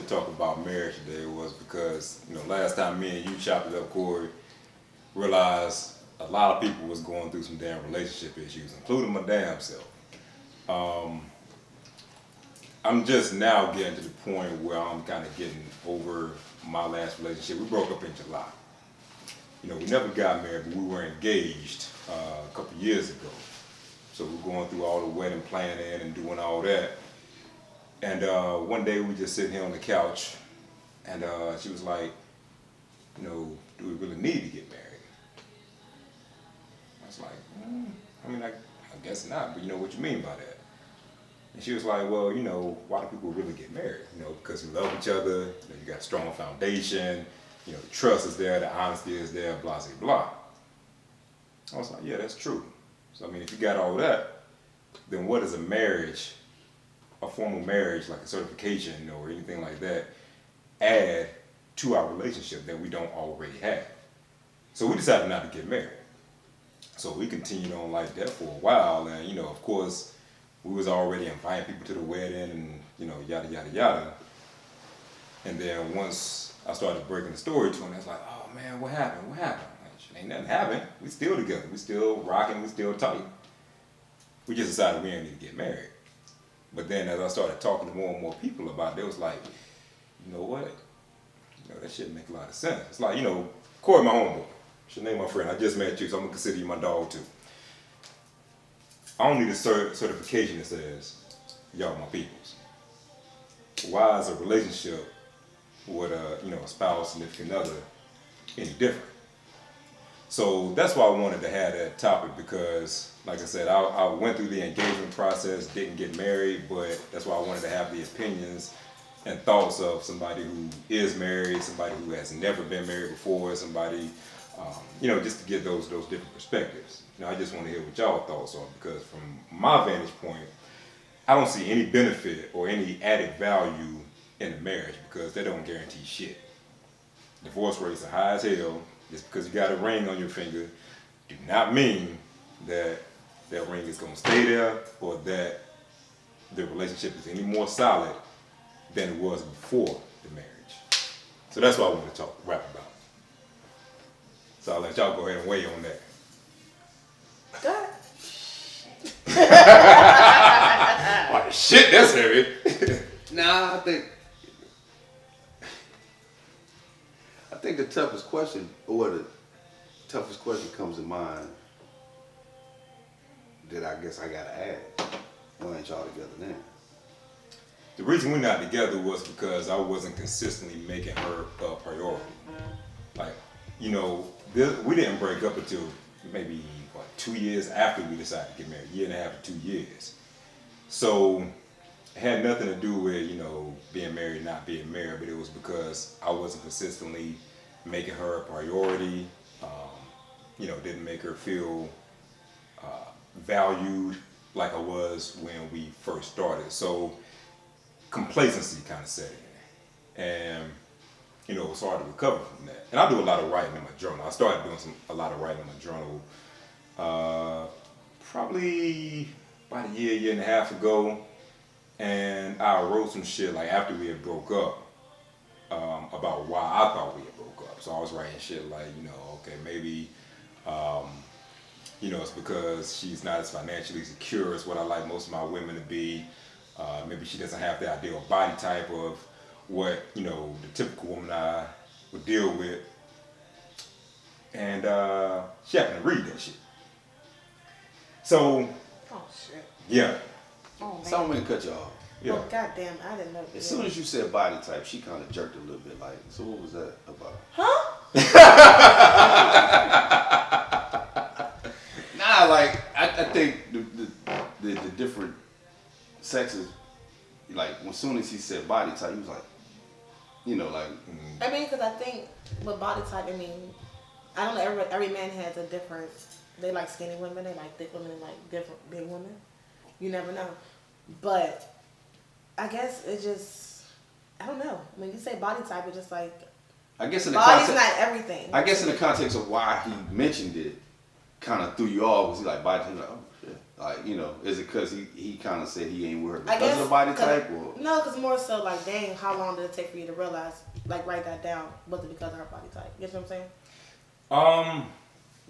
to talk about marriage today was because, last time me and you chopped it up, Corey, realized a lot of people was going through some damn relationship issues, including my damn self. Um, I'm just now getting to the point where I'm kind of getting over my last relationship. We broke up in July. We never got married, but we were engaged a couple years ago. So we're going through all the wedding planning and doing all that. And one day we just sitting here on the couch, and she was like, do we really need to get married? I was like, I guess not, but what you mean by that? And she was like, well, why do people really get married? Because we love each other, you got a strong foundation, the trust is there, the honesty is there, blah, blah, blah. I was like, yeah, that's true. So, if you got all that, then what is a marriage, a formal marriage, like a certification or anything like that, add to our relationship that we don't already have? So we decided not to get married. So we continued on like that for a while, and of course, we was already inviting people to the wedding and, yada, yada, yada. And then once I started breaking the story to him, I was like, oh man, what happened? What happened? Like, ain't nothing happened. We still together. We still rocking. We still tight. We just decided we didn't need to get married. But then as I started talking to more and more people about it, they was like, you know what? That shit make a lot of sense. It's like, Corey, my homeboy. Shanai, my friend. I just met you, so I'm going to consider you my dog too. I don't need a certification that says, y'all my peoples. Why is a relationship with a spouse, significant other, any different? So that's why I wanted to have that topic because, like I said, I went through the engagement process, didn't get married, but that's why I wanted to have the opinions and thoughts of somebody who is married, somebody who has never been married before, somebody, just to get those different perspectives. I just want to hear what y'all thoughts are because from my vantage point, I don't see any benefit or any added value in a marriage because they don't guarantee shit. Divorce rates are high as hell. Just because you got a ring on your finger do not mean that that ring is going to stay there or that the relationship is any more solid than it was before the marriage. So that's what I want to rap about. So I'll let y'all go ahead and weigh on that. Go ahead. Like, shit, that's heavy. Nah, I think the toughest question comes to mind that I guess I gotta ask. Why ain't y'all together then? The reason we're not together was because I wasn't consistently making her a priority. Like, we didn't break up until maybe 2 years after we decided to get married, 1.5 years to 2 years. So it had nothing to do with, being married, not being married, but it was because I wasn't consistently making her a priority, didn't make her feel valued like I was when we first started. So complacency kind of set in. And, it was hard to recover from that. And I do a lot of writing in my journal. I started doing a lot of writing in my journal probably about a year and a half ago. And I wrote some shit like after we had broke up about why I thought we had broke up. So I was writing shit like, okay, maybe, it's because she's not as financially secure as what I like most of my women to be. Maybe she doesn't have the ideal body type of what, the typical woman I would deal with. And she happened to read that shit. So, Oh shit. yeah. Oh man. So I'm gonna cut you off. Yeah. Oh goddamn! I didn't know. As soon as you said body type, she kind of jerked a little bit. Like, so what was that about? Huh? Nah, like I think the different sexes, like as soon as he said body type, he was like, I mean, because I think with body type, I don't know. Every man has a different. They like skinny women. They like thick women. They like different big women. You never know. But I guess it just. I don't know. When you say body type, it's just like. I guess in the body's context, not everything. I guess in the context of why he mentioned it, kind of threw you off. Was he like body type? Like, oh shit. Like, you know, is it because he kind of said he ain't with her I because guess, of the body type? Or? No, because more so like, dang, how long did it take for you to realize, like, write that down? Was it because of her body type? You know what I'm saying?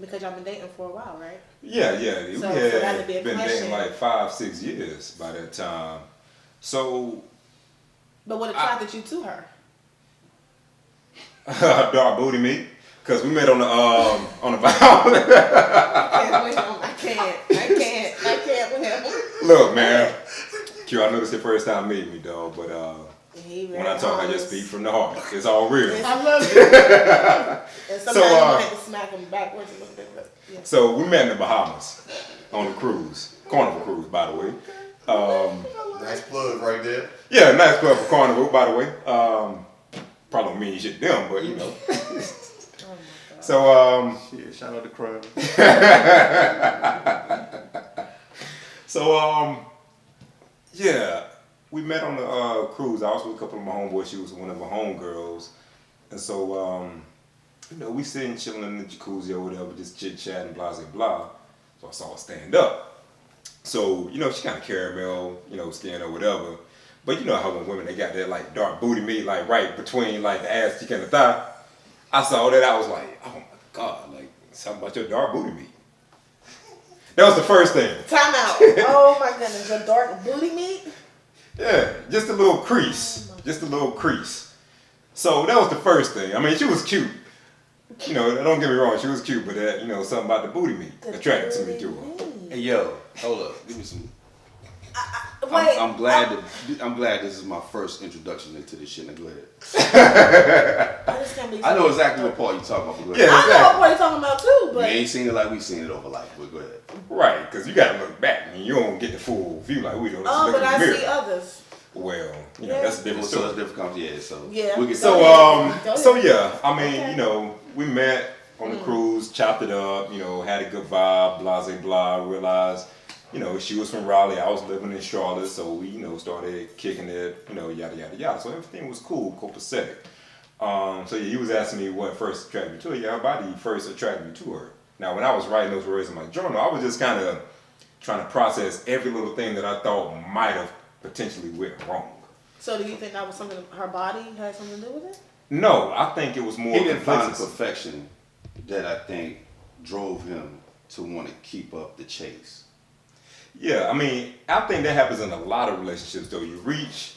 Because y'all been dating for a while, right? Yeah. So, We for that had to be a been question. dating like 5-6 years by that time. So. But what attracted you to her? Dark booty meat. Because we met on the bow. I can't with him. Look, man. Q, I know this is the first time meeting me, dog, but when I talk, I just speak from the heart. It's all real. I love it. And sometimes you might have to smack him backwards a little bit. But, yeah. So we met in the Bahamas on the cruise. Carnival cruise, by the way. Nice plug right there. Yeah, nice club for Carnival, by the way. Probably don't mean shit to them, but you know. So, Shit, shout out to Crown. So, yeah, we met on the cruise. I was with a couple of my homeboys. She was one of my homegirls. And so, you know, we sitting chilling in the jacuzzi or whatever, just chit-chatting, blah, blah, blah. So I saw her stand up. So, you know, she kind of caramel, you know, skin or whatever. But you know how when women, they got that, like, dark booty meat, like, right between, like, the ass cheek and the thigh. I saw that, I was like, oh, my God, like, something about your dark booty meat. That was the first thing. Time out. Oh, my goodness. The dark booty meat? Yeah, just a little crease. Just a little crease. So that was the first thing. I mean, she was cute. You know, don't get me wrong, she was cute, but you know, something about the booty meat attracted to me to her. Hey, yo, hold up. Give me some. Wait. I'm glad this is my first introduction into this shit. Now go ahead. I just can't believe I know exactly what part you talking about. But go Yeah, ahead. I know what part you're talking about, too, You but... ain't seen it like we seen it over life, but go ahead. Right, because you got to look back. I mean, you don't get the full view like we do. Oh, but in the I mirror. see others. Well, you know, Yeah. that's a different So story. that's different company, yeah. So Yeah. we can So, Go ahead. so yeah, I mean, Okay. you know, we met on the cruise, chopped it up, you know, had a good vibe, blah, blah, blah, realized, you know, she was from Raleigh, I was living in Charlotte, so we, you know, started kicking it, you know, yada, yada, yada. So everything was cool, copacetic. So yeah, he was asking me what first attracted me to her. Yeah, her body first attracted me to her. Now, when I was writing those words in my journal, I was just kind of trying to process every little thing that I thought might have potentially went wrong. So do you think that was something, her body had something to do with it? No, I think it was more he didn't find the complexity. perfection that I think drove him to want to keep up the chase. Yeah, I mean, I think that happens in a lot of relationships, though. You reach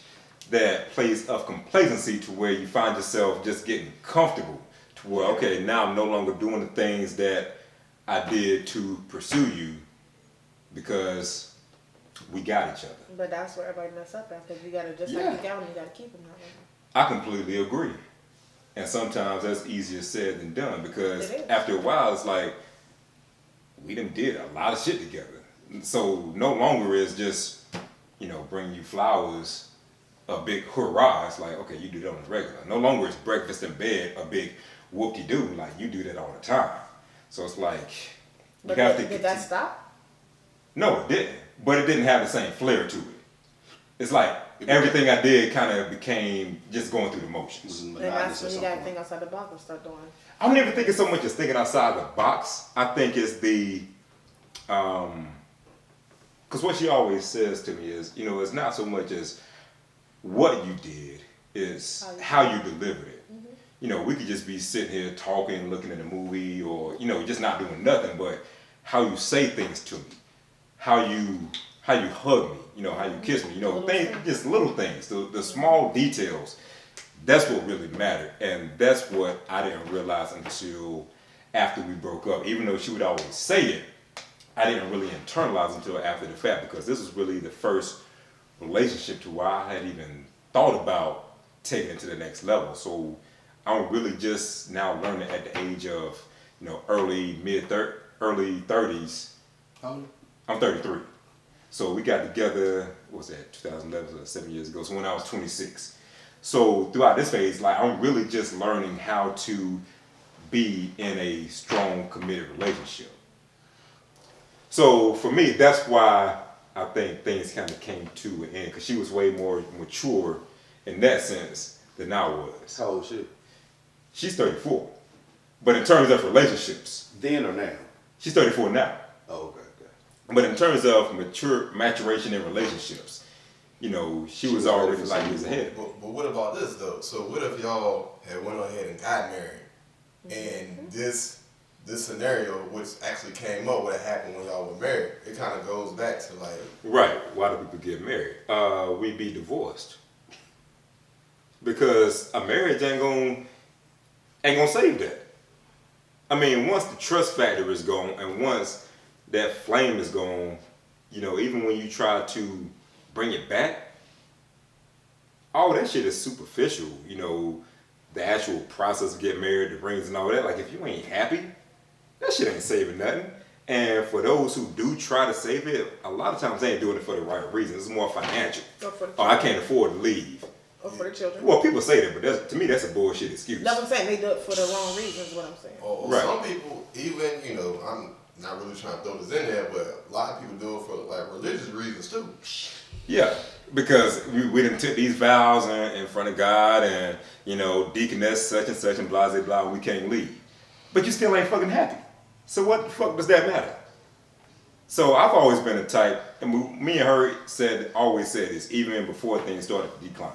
that place of complacency to where you find yourself just getting comfortable to where, okay, now I'm no longer doing the things that I did to pursue you because we got each other. But that's where everybody mess up at, because you gotta, just Yeah. like you got them, you gotta keep them. I completely agree. And sometimes that's easier said than done because It is. after a while, it's like, we done did a lot of shit together. So no longer is just, you know, bring you flowers a big hurrah. It's like, okay, you do that on the regular. No longer is breakfast in bed a big whoop-de-doo. Like, you do that all the time. So it's like, you But have did, to did that stop? No, it didn't. But it didn't have the same flair to it. It's like everything I did kind of became just going through the It motions. was And monotonous that's at when you some gotta point. think outside the box and start doing. I don't even think it's so much as thinking outside the box. I think it's the, because what she always says to me is, you know, it's not so much as what you did, it's how you delivered it. Mm-hmm. You know, we could just be sitting here talking, looking at a movie, or, you know, just not doing nothing, but how you say things to me, how you hug me, you know, how you kiss me, you know, Little things, things. just little things, the small details. That's what really mattered, and that's what I didn't realize until after we broke up. Even though she would always say it, I didn't really internalize until after the fact, because this was really the first relationship to where I had even thought about taking it to the next level. So I'm really just now learning at the age of, you know, early 30s. How old? I'm 33. So we got together, what was that, 2011, so 7 years ago. So when I was 26. So throughout this phase, like, I'm really just learning how to be in a strong, committed relationship. So for me, that's why I think things kind of came to an end, because she was way more mature in that sense than I was. How old is she? She's 34. But in terms of relationships, Then or now? she's 34 now. Oh, okay. But in terms of maturation in relationships, you know, she was already like years ahead. But what about this though? So what if y'all had went ahead and got married, and this scenario, which actually came up, what happened when y'all were married, it kind of goes back to like, right? Why do people get married? We'd be divorced because a marriage ain't gonna save that. I mean, once the trust factor is gone, and once that flame is gone, you know, even when you try to bring it back, all that shit is superficial. You know, the actual process of getting married, the rings and all that. Like, if you ain't happy, that shit ain't saving nothing. And for those who do try to save it, a lot of times they ain't doing it for the right reasons. It's more financial. Oh, I can't afford to leave. Or for the children. Well, people say that, but to me, that's a bullshit excuse. That's what I'm saying. They do it for the wrong reasons, what I'm saying. or Right. some people, even, you know, I'm not really trying to throw this in there, but a lot of people do it for like religious reasons too. Yeah, because we done took these vows in front of God, and, you know, deaconess such and such and blah, blah, blah, we can't leave. But you still ain't fucking happy. So what the fuck does that matter? So I've always been the type, and me and her always said this, even before things started to decline.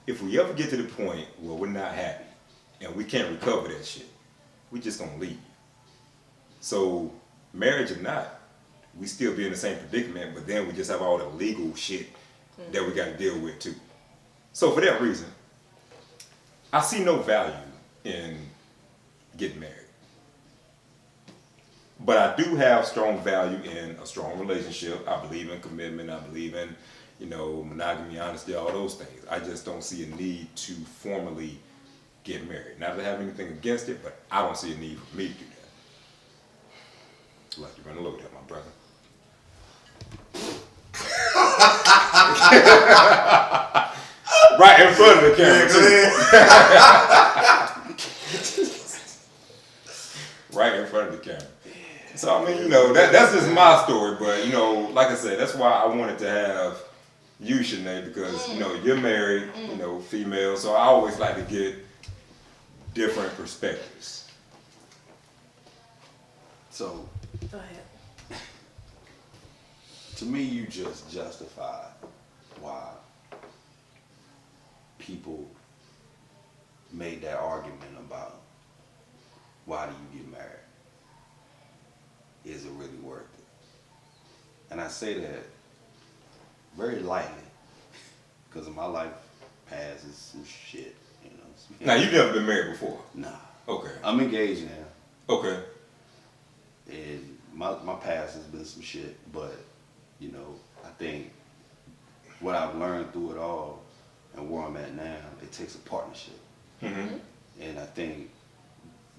If we ever get to the point where we're not happy and we can't recover that shit, we just gonna leave. So marriage or not, we still be in the same predicament, but then we just have all the legal shit that we gotta deal with too. So for that reason, I see no value in getting married. But I do have strong value in a strong relationship. I believe in commitment. I believe in, you know, monogamy, honesty, all those things. I just don't see a need to formally get married. Not that I have anything against it, but I don't see a need for me to do that. Like, you're running low there, my brother. Right in front of the camera, too. Right in front of the camera. So, I mean, you know, that's just my story, but, you know, like I said, that's why I wanted to have you, Shanai, because, you know, you're married, you know, female, so I always like to get different perspectives. So, Go ahead. to me, you just justify why people made that argument about why do you get married? Is it really worth it? And I say that very lightly because of my life past is some shit, you know. Now, you've never been married before? Nah. Okay. I'm engaged now. Okay. And my past has been some shit, but, you know, I think what I've learned through it all and where I'm at now, it takes a partnership. Mm-hmm. And I think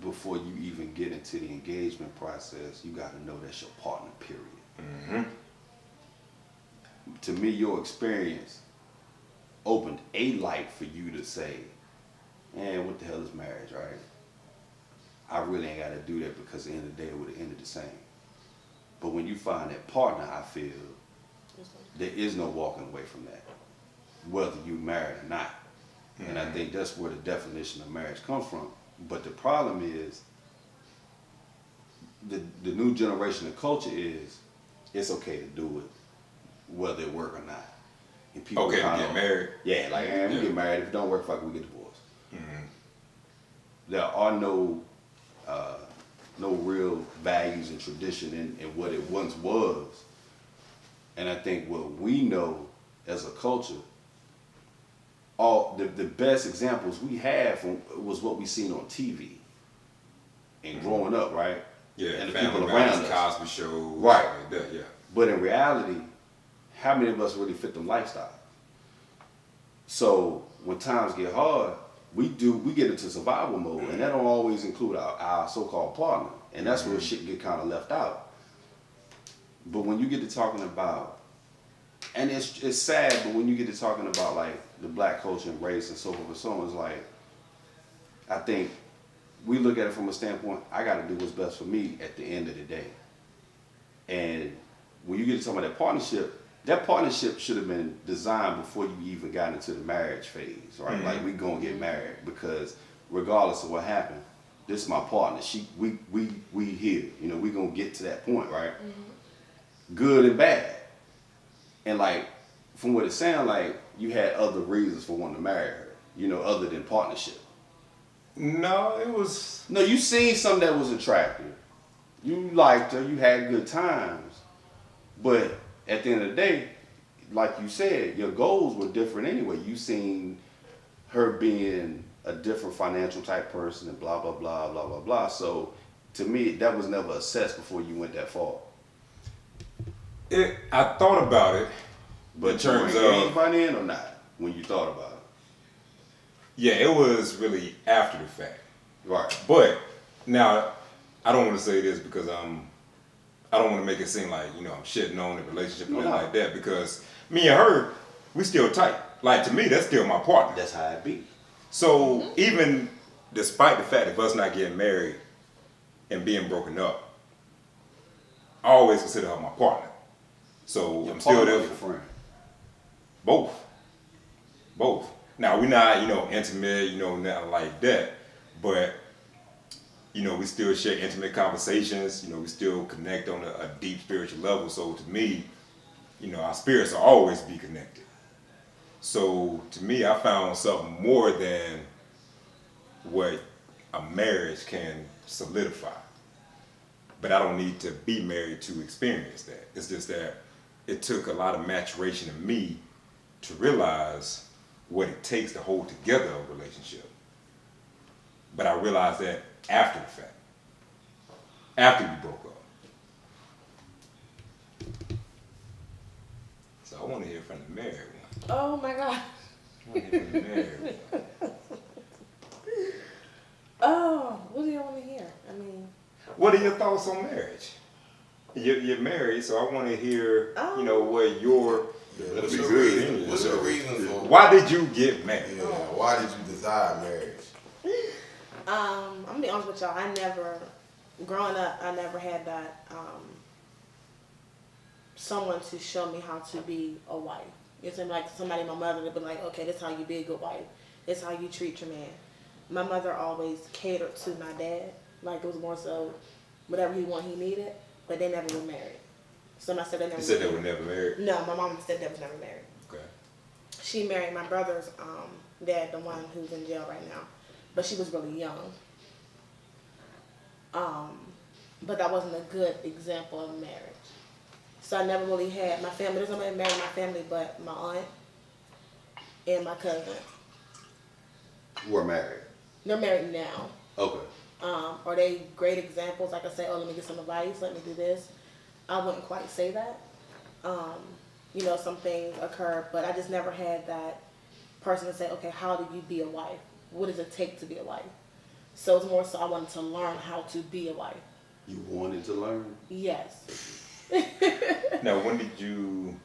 before you even get into the engagement process, you got to know that's your partner, period. Mm-hmm. To me, your experience opened a light for you to say, man, what the hell is marriage, right? I really ain't got to do that because at the end of the day, it would have ended the same. But when you find that partner, I feel there is no walking away from that, whether you married or not. Mm-hmm. And I think that's where the definition of marriage comes from. But the problem is, the new generation of culture is, it's okay to do it, whether it work or not. And people Okay, to get married? Yeah, like, we get married. If it don't work, fuck, we get divorced. Mm-hmm. There are no real values and tradition in what it once was. And I think what we know as a culture, all the best examples we have was what we seen on TV and growing up, right? Yeah, and the Family people around Matters, us. Cosby Show, Right. Like that, yeah. But in reality, how many of us really fit them lifestyle? So when times get hard, we get into survival mode, and that don't always include our so-called partner, and that's where shit get kind of left out. But when you get to talking about, and it's sad, but when you get to talking about like the black culture and race and so forth and so on, it's like, I think we look at it from a standpoint, I got to do what's best for me at the end of the day. And when you get to talking about that partnership should have been designed before you even got into the marriage phase, right? Mm-hmm. Like, we gonna get married because regardless of what happened, this is my partner. We here. You know, we gonna get to that point, right? Mm-hmm. good and bad. And like, from what it sounds like, you had other reasons for wanting to marry her, other than partnership. No, it was. No, you seen something that was attractive. You liked her, you had good times. But at the end of the day, like you said, your goals were different anyway. You seen her being a different financial type person and blah, blah, blah, blah, blah, blah. So to me, that was never assessed before you went that far. I thought about it, but in terms you were of engaged by then or not when you thought about it? Yeah, it was really after the fact. Right. But now, I don't want to say this because I don't want to make it seem like I'm shitting on the relationship or anything like that. Because me and her, we still tight. Like to me, that's still my partner. That's how it be. So even despite the fact of us not getting married and being broken up, I always consider her my partner. So Your I'm still there. Your friend. Both. Now we're not, intimate, nothing like that, but we still share intimate conversations. We still connect on a deep spiritual level. So to me, our spirits will always be connected. So to me, I found something more than what a marriage can solidify. But I don't need to be married to experience that. It's just that it took a lot of maturation in me to realize what it takes to hold together a relationship. But I realized that after the fact. After we broke up. So I want to hear from the married one. Oh my God. I want to hear from the married one. Oh, what do you want to hear? I mean, What are your thoughts on marriage? You're married, so I want to hear, what your... What's be your good reason? anyway. What's your reason for? Why did you get married? Yeah. Why did you desire marriage? I'm gonna be honest with y'all. Growing up, I never had that someone to show me how to be a wife. You know, like somebody, my mother, would be like, okay, this is how you be a good wife. This is how you treat your man. My mother always catered to my dad. Like it was more so, whatever he wanted, he needed. But they never were married. Somebody said they never. You said they were never married? No, my mom said they was never married. Okay. She married my brother's dad, the one who's in jail right now, but she was really young. But that wasn't a good example of marriage. So I never really had my family. There's nobody married in my family but my aunt and my cousin. Who are married? They're married now. Okay. Are they great examples? I could say, oh, let me get some advice, let me do this. I wouldn't quite say that. Some things occur, but I just never had that person to say, okay, how do you be a wife? What does it take to be a wife? So it's more so I wanted to learn how to be a wife. You wanted to learn? Yes. Now, when did you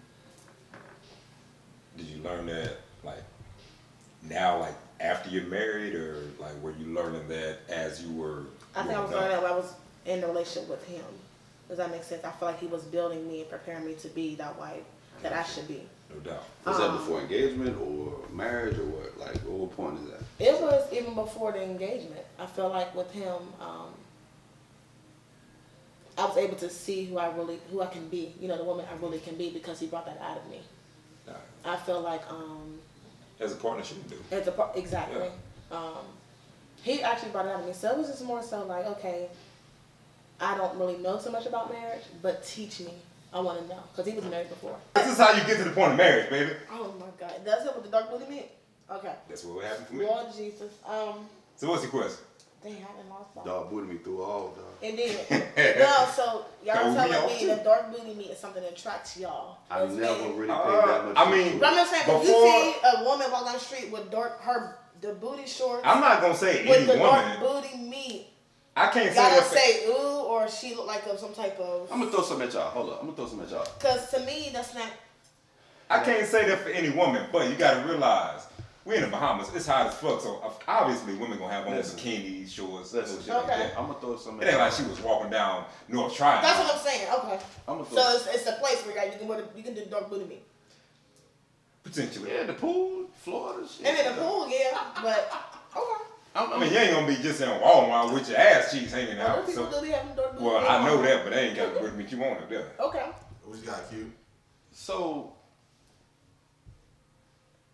learn that, now, after you're married, or, were you learning that as you were I think I was learning that when I was in a relationship with him. Does that make sense? I feel like he was building me and preparing me to be that wife that I should be. No doubt. Was that before engagement or marriage or what? What point is that? It was even before the engagement. I feel like with him, I was able to see who I can be. The woman I really can be because he brought that out of me. Right. I feel like As a partnership, you do. Exactly. Yeah. He actually brought it out of me. So it was just more so like, okay, I don't really know so much about marriage, but teach me. I want to know. Because he was married before. This is how you get to the point of marriage, baby. Oh my God. That's it with the dark booty meat? Okay. That's what happened for me. Lord Jesus. So what's your question? They haven't lost that. Dog booted me through all, dog. It did. No, so y'all Throw me telling off, me too. that dark booty meat is something that attracts y'all. I as never men. really paid that much. I mean, But I'm just saying, if you Before- see a woman walk down the street with the booty shorts, I'm not going to say with any the woman. dark booty meat, I can't say y'all that. gonna say ooh, or she look like some type of. I'm gonna throw some at y'all. Hold up. I'm gonna throw some at y'all. Because to me, that's not. I can't say that for any woman, but you got to realize we're in the Bahamas. It's hot as fuck, so obviously women gonna have on Listen. bikinis, shorts, Listen. shit like Okay. that. I'm gonna throw some It at ain't y'all. like she was walking down North Triangle. That's what I'm saying. Okay. I'm gonna throw So it's a place where you can do dark booty meat. Potentially. Yeah, the pool, Florida, shit. And in the pool, yeah, but okay. I mean, you ain't gonna be just in Walmart with your ass cheeks hanging Other out. people So, do be having dark booty well, meat. I know that, but they ain't got the good meat you want up there. Okay. What you got, Q? So,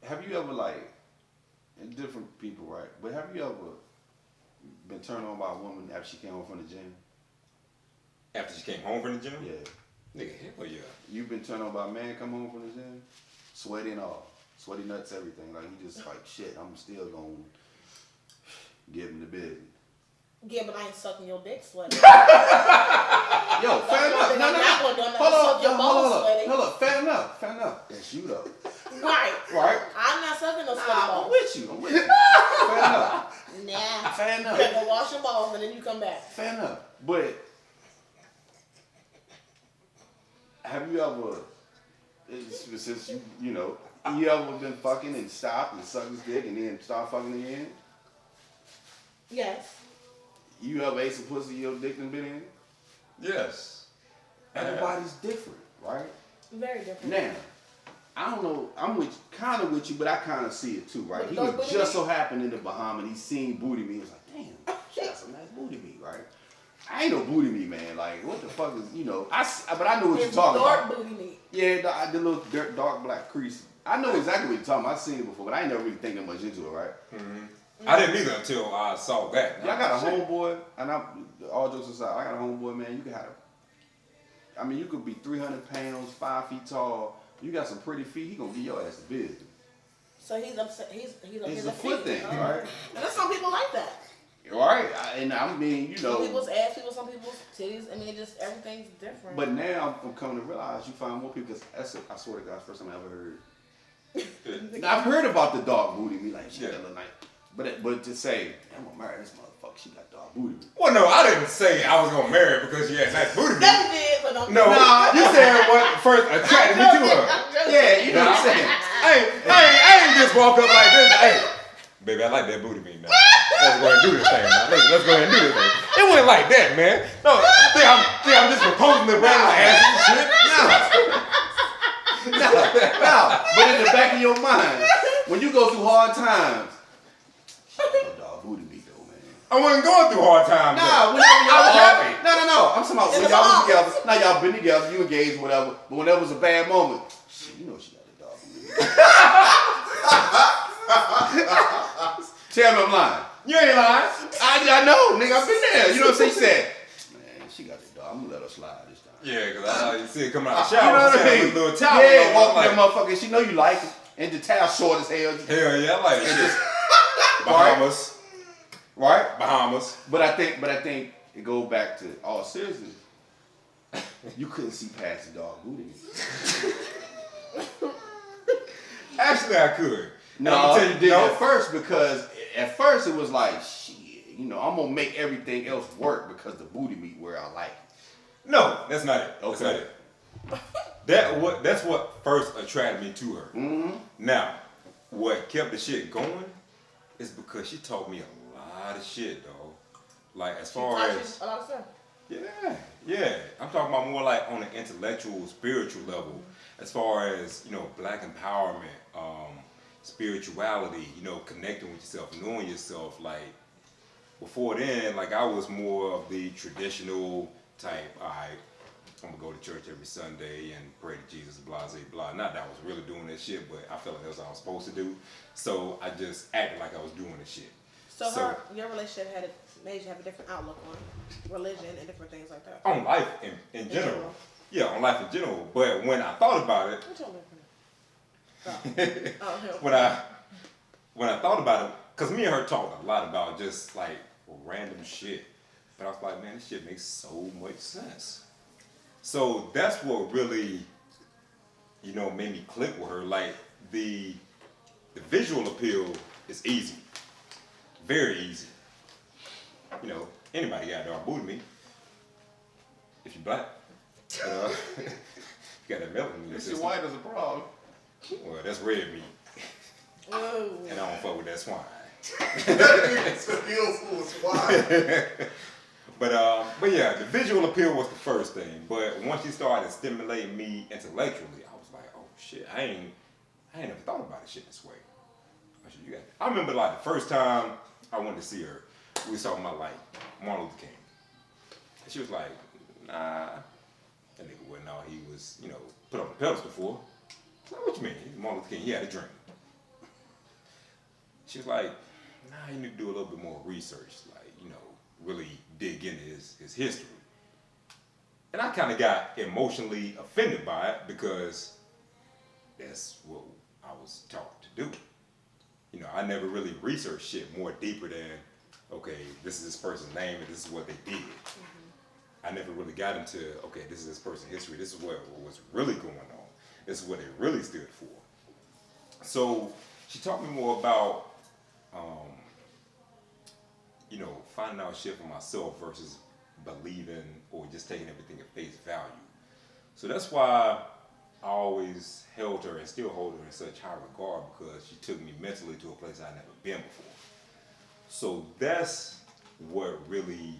have you ever like, and different people, right? But have you ever been turned on by a woman after she came home from the gym? After she came home from the gym? Yeah. Nigga, hell yeah. You've been turned on by a man come home from the gym? Sweaty and all. Sweaty nuts, everything. Like, he just like, shit, I'm still gonna give him the business. Yeah, but I ain't sucking your dick sweaty. Yo, fair enough. No. Hold up. Fair enough. That's you though. Right. Right? I'm not sucking no sweaty I'm balls. with you. Fair enough. Nah. Fair enough. You better go wash your balls and then you come back. Fair enough. But have you ever, since you know, you ever been fucking and stopped and sucked his dick and then start fucking again? Yes. You ever ate some pussy your dick and been in? Yes. Everybody's different, right? Very different. Now, I don't know, I'm kind of with you, but I kind of see it too, right? But He those was booty just meat? so happened in the Bahamas, he seen booty meat. He was like, damn, she got some nice booty meat, right? I ain't no booty meat, man. Like, what the fuck is, you know? But I know what you're It's talking dark about. booty meat. Yeah, the little dark black crease. I know exactly what you're talking about. I've seen it before, but I ain't never really think that much into it, right? Mm-hmm. I didn't either until I saw that. Yeah, I got a homeboy, and all jokes aside, I got a homeboy, man. You can have, you could be 300 pounds, 5 feet tall. You got some pretty feet. He gonna get your ass a business. So he's upset. He's It's a a foot thing, right? And there's some people like that. Right, and I mean, you know. Some people's ass, some people's titties. I mean, just everything's different. But now I'm coming to realize you find more people. Cause I swear to God, first time I ever heard. Now, I've heard about the dog booty me, like she got a little night. But to say I'm gonna marry this motherfucker, she got dog booty me. Well, no, I didn't say I was gonna marry her because she had nice booty. That you did, but don't. No, you said what first attracted me to her. Yeah, you know what I'm saying. I ain't just walk up like this. Hey, baby, I like that booty meat now. Let's go ahead and do this thing now. Let's go ahead and do this thing. It wasn't like that, man. No, I'm just proposing the brand of ass and shit. No. But in the back of your mind, when you go through hard times, dog booty meat though, man. I wasn't going through hard times. Nah, whenever I was happy. No. I'm talking about when y'all was together. Now y'all been together, you engaged, whatever. But when there was a bad moment, shit, you know she got that dog booty meat. Tell me I'm lying. You ain't lying. I know, nigga. I've been there. You know what I'm saying? She said, man, she got that dog. I'm gonna let her slide this time. Yeah, because you see it coming out the shower. You know what I mean? With a little towel. Yeah, walk like, that motherfucker. She know you like it. And the towel short as hell. Hell yeah, I like it. Just, Bahamas. right? Bahamas. But I think it goes back to all seriousness. You couldn't see past the dog booty. Actually, I could. No, I'm gonna tell you did at first because at first it was like, shit, you know, I'm gonna make everything else work because the booty meat where I like it. No, that's not it. That's Okay. not it. That's what first attracted me to her. Mm-hmm. Now, what kept the shit going is because she taught me a lot of shit, though. Like as far as a lot of stuff. yeah. I'm talking about more like on an intellectual, spiritual level. As far as, you know, black empowerment, spirituality, you know, connecting with yourself, knowing yourself. Like before then, like I was more of the traditional type. I'm gonna go to church every Sunday and pray to Jesus, blah, blah, blah. Not that I was really doing that shit, but I felt like that's what I was supposed to do. So I just acted like I was doing the shit. So your relationship made you have a different outlook on religion and different things like that. On life in general. Yeah, on life in general. But when I thought about it, What's your different? when I thought about it, because me and her talked a lot about just like random shit. But I was like, man, this shit makes so much sense. So that's what really, you know, made me click with her. Like the visual appeal is easy. Very easy. You know, anybody got dog booty meat. If you black. You got that melanin in your If system. you're white is a problem. Well, that's red meat. Oh. And I don't fuck with that swine. It's a deal full of swine. But yeah, the visual appeal was the first thing. But once she started stimulating me intellectually, I was like, oh shit, I ain't never thought about this shit this way. I said, you got it. I remember like the first time I went to see her, we was talking about like Martin Luther King. And she was like, nah, That nigga wasn't all he was, you know, put on the pedestal for. Like, what you mean? He's Martin Luther King. He had a dream. She was like, nah, you need to do a little bit more research. Like, you know, really dig into his history. And I kind of got emotionally offended by it because that's what I was taught to do. You know, I never really researched shit more deeper than, okay, this is this person's name and this is what they did. I never really got into, okay, this is this person's history, this is what was really going on. This is what they really stood for. So she taught me more about, you know, finding out shit for myself versus believing or just taking everything at face value. So that's why I always held her and still hold her in such high regard, because she took me mentally to a place I'd never been before. So that's what really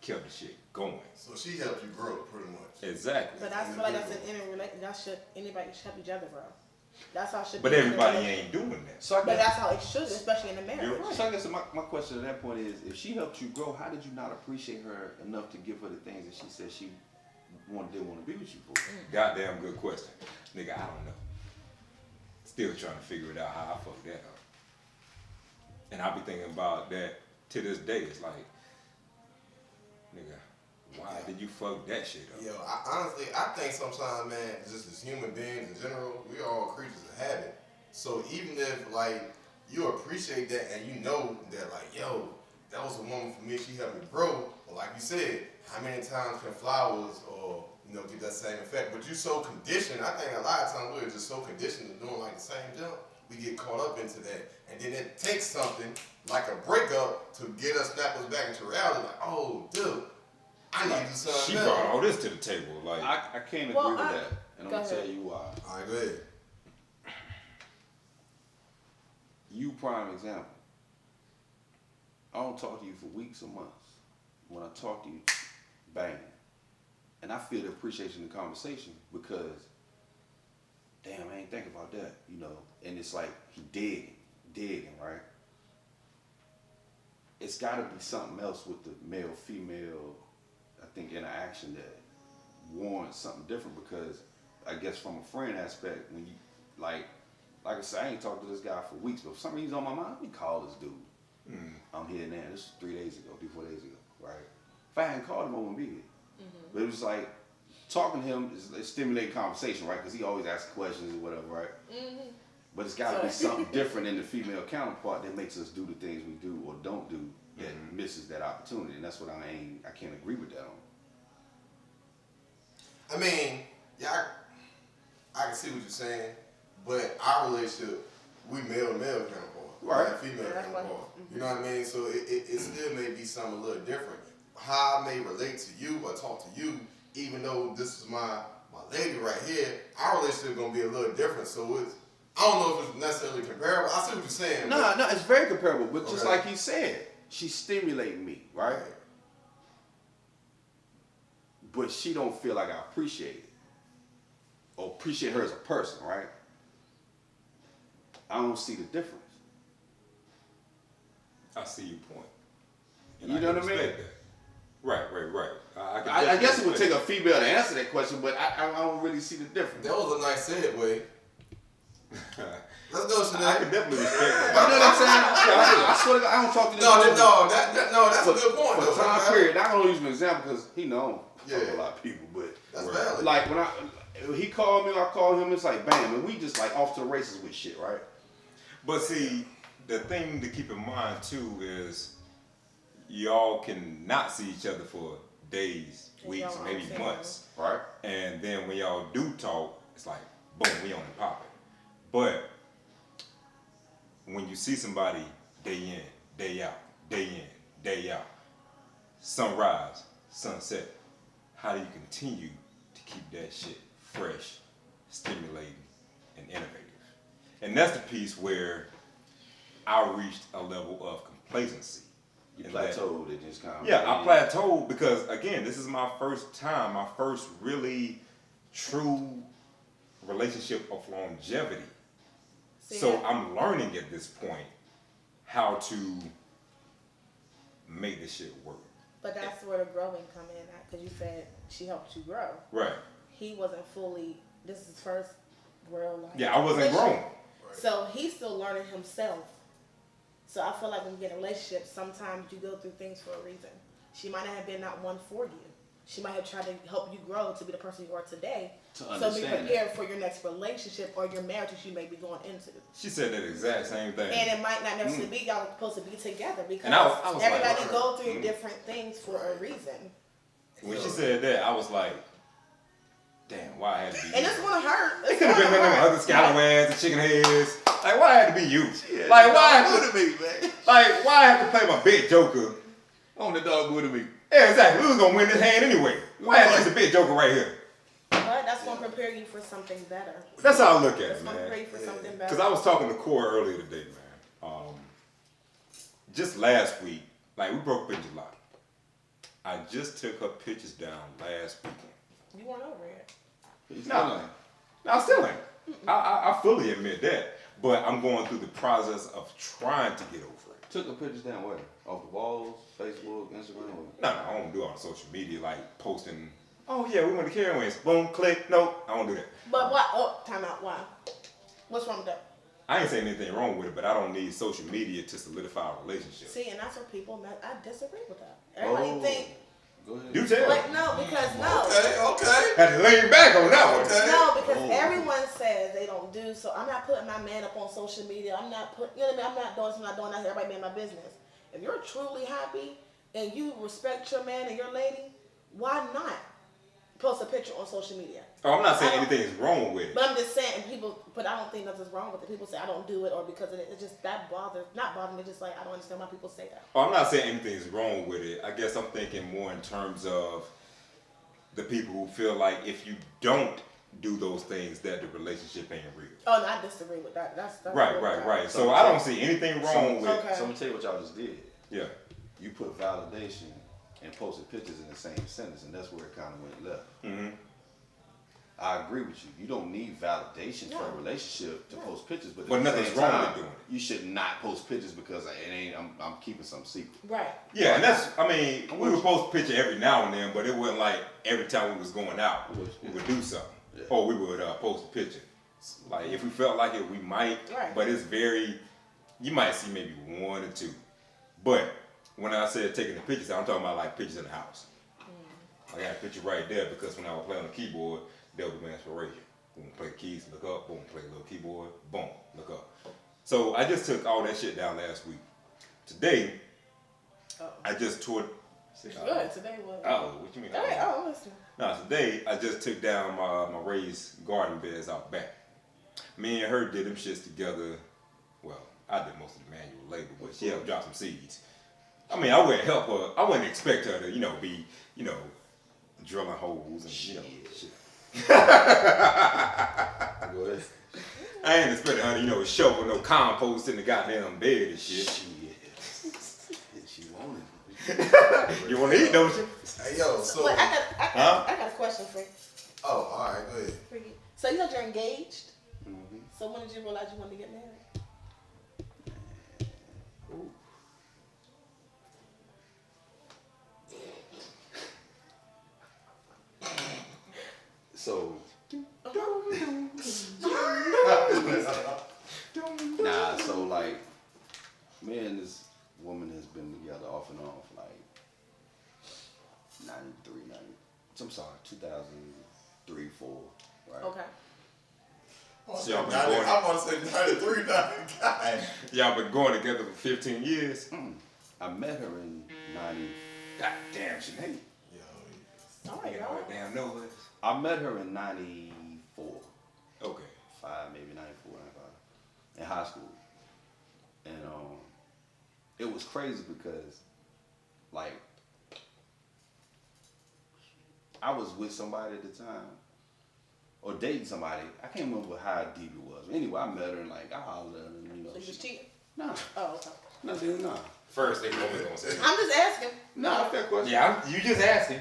kept the shit going. So she helped you grow, pretty much. Exactly. But I feel like that's an inner relation. That should anybody should help each other, bro. That's how it should But be. everybody ain't doing that. So I But guess, that's how it should, especially in a marriage. You're right. so I guess my question at that point is, if she helped you grow, how did you not appreciate her enough to give her the things that she said she didn't want to be with you for? Goddamn good question. Nigga, I don't know. Still trying to figure it out how I fucked that up. And I be thinking about that to this day. It's like, nigga, why did you fuck that shit up? Yo, honestly, I think sometimes, man, just as human beings in general, we all creatures of habit. So even if, like, you appreciate that and you know that, like, yo, that was a woman for me, she helped me grow. But like you said, how many times can flowers or, you know, get that same effect? But you so conditioned, I think a lot of times we're just so conditioned to doing like the same jump, we get caught up into that. And then it takes something like a breakup to get us, snap us back into reality. Like, oh, dude, I need to do something She else. brought all this to the table. Like, I can't agree Well, with that, and I'm go gonna tell ahead. you why. All right, go ahead. You prime example. I don't talk to you for weeks or months. When I talk to you, bang. And I feel the appreciation in the conversation because, damn, I ain't think about that, you know. And it's like he digging, right? It's gotta be something else with the male-female, I think, interaction that warrants something different, because I guess from a friend aspect, when you, like I said, I ain't talked to this guy for weeks, but for some reason on my mind, let me call this dude. I'm here now. This was 3 days ago, 4 days ago, right? If I hadn't called him, I wouldn't be here. But it was like, talking to him is stimulating conversation, right? Because he always asks questions or whatever, right? But it's got to be something different in the female counterpart that makes us do the things we do or don't do that misses that opportunity. And that's what I can't agree with that on. I mean, yeah, I can see what you're saying, but our relationship, we male to male counterpart, Right. not female Yeah, that's counterpart. right. You know what I mean? So it still may be something a little different. How I may relate to you or talk to you, even though this is my lady right here, our relationship gonna be a little different. So it's, I don't know if it's necessarily comparable. I see what you're saying. No, it's very comparable. But just Okay. like he said, she's stimulating me, right? But she don't feel like I appreciate it or appreciate her as a person, right? I don't see the difference. I see your point. You I know can what I mean? respect that. Right. I I guess it would take respect a female to answer that question, but I don't really see the difference. That was a nice segue. that. Let's go, I Shanai. can definitely respect You that. know what I'm saying? I swear to God, I don't talk to this woman That's a good point. for though. time That's period. I'm gonna use an example because he know Yeah. a lot of people, but That's Right. valid. like when he called me, I called him. It's like bam, and we just like off to the races with shit, right? But see, the thing to keep in mind too is y'all can not see each other for days, And weeks, y'all maybe understand. months. Right? And then when y'all do talk, it's like, boom, we on and popping. But when you see somebody day in, day out, day in, day out, sunrise, sunset, how do you continue to keep that shit fresh, stimulating, and innovative? And that's the piece where I reached a level of complacency. You And that- plateaued it just kind of. yeah, I plateaued because, again, this is my first time, my first really true relationship of longevity. So Yeah. I'm learning at this point how to make this shit work. But that's where the growing come in at, because you said she helped you grow. Right. He wasn't fully. This is his first real life. Yeah, I wasn't grown. Right. So he's still learning himself. So I feel like when you get in a relationship, sometimes you go through things for a reason. She might not have been that one for you. She might have tried to help you grow to be the person you are today. To So understand be prepared for your next relationship or your marriage that you may be going into. She said that exact same thing. And it might not necessarily be y'all supposed to be together because And I was everybody like, go through different things for a reason. When she said that, I was like, damn, why I had to be And you? it's gonna hurt. It It's could have been gonna one of them hurt. other scalawags and chicken heads. Like, why I had to be you? Yeah, Like, why I dog had to, booty me, man. like, why I have to play my big joker? On the dog booty me. Yeah, exactly. We was gonna win this hand anyway. Why I had to use a big joker right here? But that's gonna prepare you for something better. That's how I look at It's it, gonna prepare man. you for something better. Because I was talking to Core earlier today, man. Just last week, like we broke up in July. I just took her pictures down last weekend. You weren't over it. No, I still ain't. I fully admit that. But I'm going through the process of trying to get over it. Took the pictures down where? Off the walls, Facebook, Instagram? No, I don't do all the social media like posting. Oh yeah, we went to Carowinds. Boom, click. Nope, I don't do that. But what? Oh, time out. Why? What's wrong with that? I ain't saying anything wrong with it, but I don't need social media to solidify a relationship. See, and that's what people. I disagree with that. Everybody think. Go ahead. Do tell. Like no, because no. Okay. Had to lean back on that one. Okay. No, because Oh. everyone says they don't do so. I'm not putting my man up on social media. I'm not putting, you know what I mean? I'm not doing something I'm not doing out here. Everybody being my business. If you're truly happy and you respect your man and your lady, why not post a picture on social media? Oh, I'm not saying I don't- anything is wrong with it. But I'm just saying, but I don't think nothing's wrong with it. People say I don't do it or because of it. It's just that not bothering me. Just like I don't understand why people say that. Oh, I'm not saying anything is wrong with it. I guess I'm thinking more in terms of the people who feel like if you don't do those things, that the relationship ain't real. Oh, no, I disagree with that. That's Right. So I don't see anything wrong with. Okay. So I'm gonna tell you what y'all just did. Yeah. You put validation and posted pictures in the same sentence, and that's where it kind of went left. Mm-hmm. I agree with you. You don't need validation for a No. relationship to post pictures, but, But at the nothing's same wrong time, with doing it. You should not post pictures because it ain't. I'm keeping some secret. Right. Yeah, and that's. I mean, we would post a picture every now and then, but it wasn't like every time we was going out, we would do something, Yeah. or we would post a picture. Like if we felt like it, we might. Right. But it's very. You might see maybe one or two. But when I said taking the pictures, I'm talking about like pictures in the house. I got a picture right there because when I would play on the keyboard, that was my inspiration. Boom, play keys, look up. Boom, play a little keyboard. Boom, look up. So I just took all that shit down last week. Today, I just toured. Good. Today was. Oh, what you mean? Hey, oh, listen. No, today I just took down my raised garden beds out back. Me and her did them shits together. Well, I did most of the manual labor, but she helped drop some seeds. I mean, I wouldn't help her. I wouldn't expect her to, be, drilling holes and shit. Go ahead. I ain't expecting her to, shovel no compost in the goddamn bed and shit. She wanted. You want to eat, don't you? Hey yo, so Wait, I got a question for you. oh, all right, go ahead. So you said you're engaged. Mm-hmm. So when did you realize you wanted to get married? So. Nah, so like, me and this woman has been together off and on for like 2003, 4, right? Okay. So y'all been going- I want to say 93 now. God. Y'all been going together for 15 years. I met her in 90. God damn, Shanai. Yo, All right, You know y'all. what damn know is. I met her in 94, Okay. maybe 94, 95, in high school. And it was crazy because, like, I was with somebody at the time, or dating somebody. I can't remember how deep it was. Anyway, I met her and like I hollered at her and So you just cheating? Nah, Oh, okay. nothing, nah. First thing woman's gonna say. I'm just asking. Nah, fair question. Yeah, you just asking.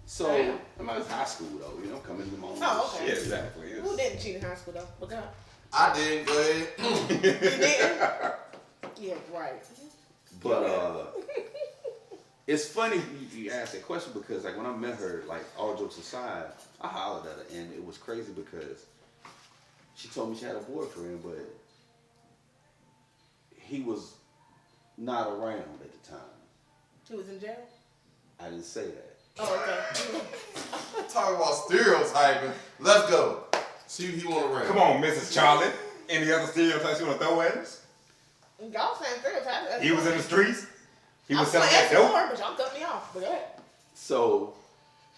So, I'm at high school though, coming to my own. Oh, okay. Yeah, exactly. Who didn't cheat in high school though? Look up. I did. Go ahead. You didn't? Yeah, right. But it's funny you asked that question because like when I met her, like all jokes aside, I hollered at her and it was crazy because she told me she had a boyfriend, but he was not around at the time. She was in jail? I didn't say that. Oh, okay. Talking about stereotyping. Let's go. See who he want to ring. Come on, Mrs. Charlotte. Any other stereotypes you want to throw at us? Y'all saying stereotypes. He was in the streets. He was I'm selling that dope. more, but y'all cut me off. But go ahead. So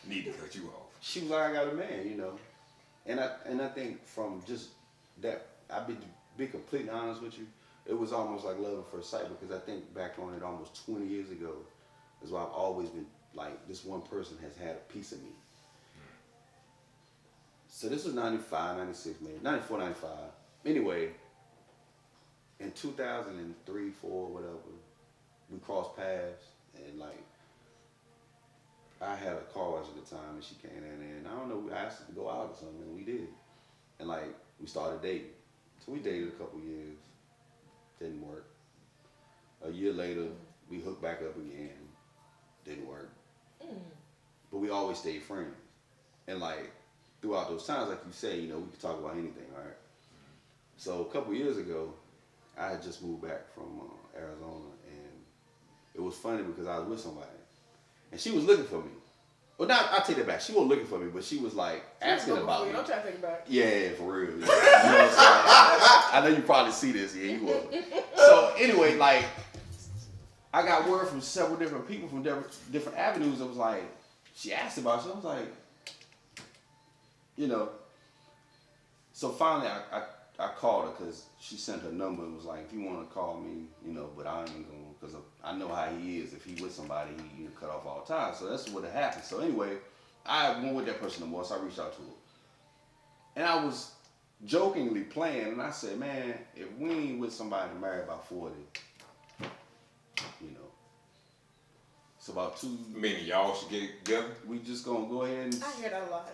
Need to cut you off. she was like, I got a man, you know. And I think from just that, I'll be completely honest with you, it was almost like love at first sight because I think back on it almost 20 years ago is why I've always been like, this one person has had a piece of me. So this was 95, 96, maybe, 94, 95. Anyway, in 2003, 4, whatever, we crossed paths and like, I had a car wash at the time and she came in and I don't know, I asked her to go out or something and we did. And like, we started dating. So we dated a couple years, didn't work. A year later, we hooked back up again, didn't work. But we always stayed friends. And like, throughout those times, like you say, you know, we could talk about anything, right? So a couple years ago, I had just moved back from Arizona and it was funny because I was with somebody. And she was looking for me. Well, now I'll take that back. She wasn't looking for me, but she was like asking about me. Don't try to take it back. Yeah, for real. Yeah. You know what I'm saying? I know you probably see this. Yeah, you will. So anyway, like, I got word from several different people from different avenues. It was like, she asked about you. I was like, you know. So finally, I called her because she sent her number and was like, if you want to call me, you know, but I ain't going to, because I know how he is. If he with somebody, he cut off all the time. So that's what happened. So anyway, I wasn't with that person no more, so I reached out to her. And I was jokingly playing, and I said, man, if we ain't with somebody married by 40, you know, it's about 2. Meaning y'all should get together? We just gonna go ahead and. I hear that a lot.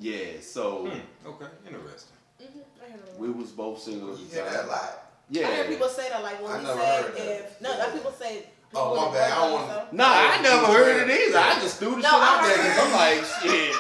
Yeah, so. Okay, interesting. I hear that a lot. We was both single at You the hear time. that a lot. Yeah. I hear people say that, like when I we never say heard that. if like people say. Oh, my bad. I don't want. Nah, I never heard it either. I just threw the shit out there because I'm like, shit.